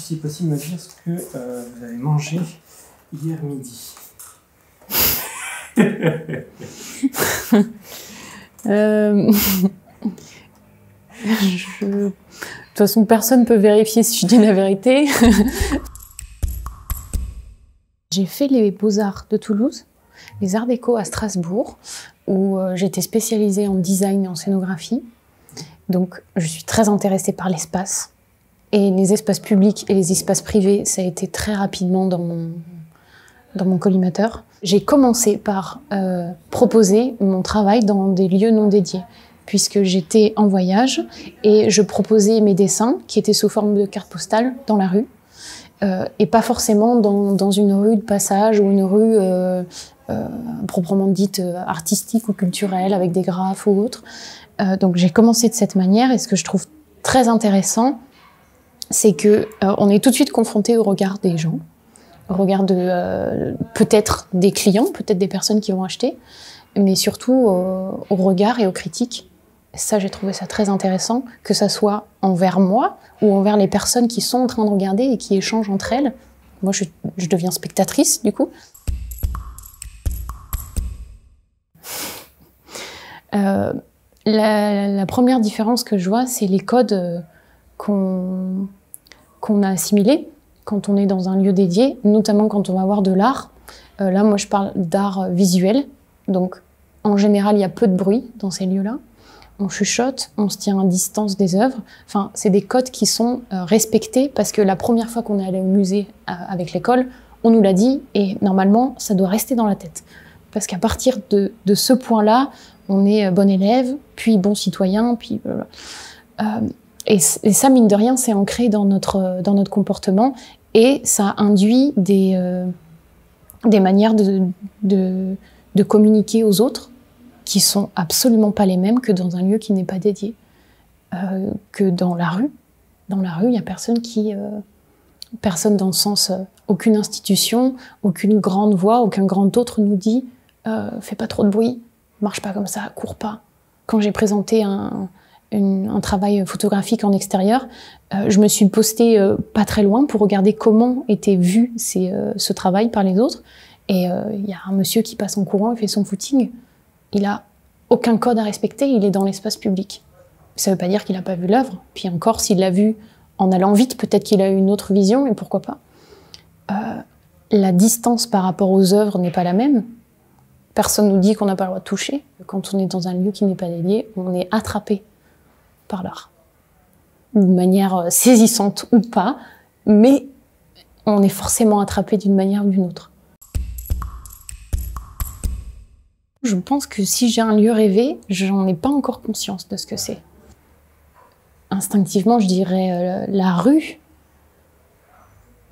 si c'est possible, me dire ce que vous avez mangé hier midi. De toute façon, personne ne peut vérifier si je dis la vérité. J'ai fait les Beaux-Arts de Toulouse, les Arts Déco à Strasbourg, où j'étais spécialisée en design et en scénographie. Donc, je suis très intéressée par l'espace. Et les espaces publics et les espaces privés, ça a été très rapidement dans mon collimateur. J'ai commencé par proposer mon travail dans des lieux non dédiés, puisque j'étais en voyage et je proposais mes dessins, qui étaient sous forme de cartes postales, dans la rue, et pas forcément dans une rue de passage ou une rue proprement dite artistique ou culturelle, avec des graphes ou autre. Donc j'ai commencé de cette manière, et ce que je trouve très intéressant, c'est que on est tout de suite confronté au regard des gens, au regard de peut-être des clients, peut-être des personnes qui vont acheter, mais surtout au regard et aux critiques. Ça, j'ai trouvé ça très intéressant, que ça soit envers moi ou envers les personnes qui sont en train de regarder et qui échangent entre elles. Moi, je deviens spectatrice, du coup. La première différence que je vois, c'est les codes qu'on a assimilés quand on est dans un lieu dédié, notamment quand on va voir de l'art. Là, moi, je parle d'art visuel. Donc, en général, il y a peu de bruit dans ces lieux-là. On chuchote, on se tient à distance des œuvres. Enfin, c'est des codes qui sont respectés, parce que la première fois qu'on est allé au musée avec l'école, on nous l'a dit, et normalement, ça doit rester dans la tête. Parce qu'à partir de ce point-là, on est bon élève, puis bon citoyen, puis... Et ça, mine de rien, c'est ancré dans notre comportement, et ça induit des manières de communiquer aux autres qui sont absolument pas les mêmes que dans un lieu qui n'est pas dédié. Que dans la rue. Dans la rue, il y a personne personne dans le sens, aucune institution, aucune grande voix, aucun grand autre nous dit fais pas trop de bruit, marche pas comme ça, cours pas. Quand j'ai présenté un travail photographique en extérieur, je me suis postée pas très loin pour regarder comment était vu ce travail par les autres. Et il y a un monsieur qui passe en courant, il fait son footing. Il a aucun code à respecter, il est dans l'espace public. Ça veut pas dire qu'il n'a pas vu l'œuvre. Puis encore, s'il l'a vu en allant vite, peut-être qu'il a eu une autre vision, et pourquoi pas. La distance par rapport aux œuvres n'est pas la même. Personne nous dit qu'on n'a pas le droit de toucher. Quand on est dans un lieu qui n'est pas dédié, on est attrapé par l'art. D'une manière saisissante ou pas, mais on est forcément attrapé d'une manière ou d'une autre. Je pense que si j'ai un lieu rêvé, j'en ai pas encore conscience de ce que c'est. Instinctivement, je dirais la rue.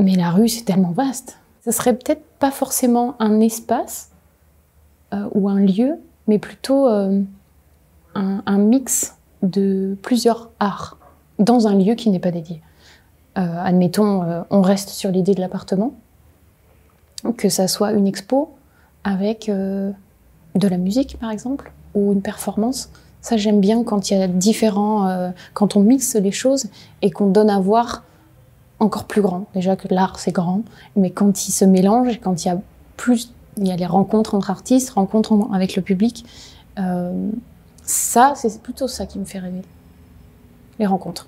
Mais la rue, c'est tellement vaste. Ça serait peut-être pas forcément un espace ou un lieu, mais plutôt un mix de plusieurs arts dans un lieu qui n'est pas dédié. Admettons, on reste sur l'idée de l'appartement, que ça soit une expo avec de la musique, par exemple, ou une performance. Ça, j'aime bien quand il y a quand on mixe les choses et qu'on donne à voir encore plus grand. Déjà que l'art, c'est grand, mais quand il se mélange, quand il y a les rencontres entre artistes, rencontres avec le public, ça, c'est plutôt ça qui me fait rêver. Les rencontres.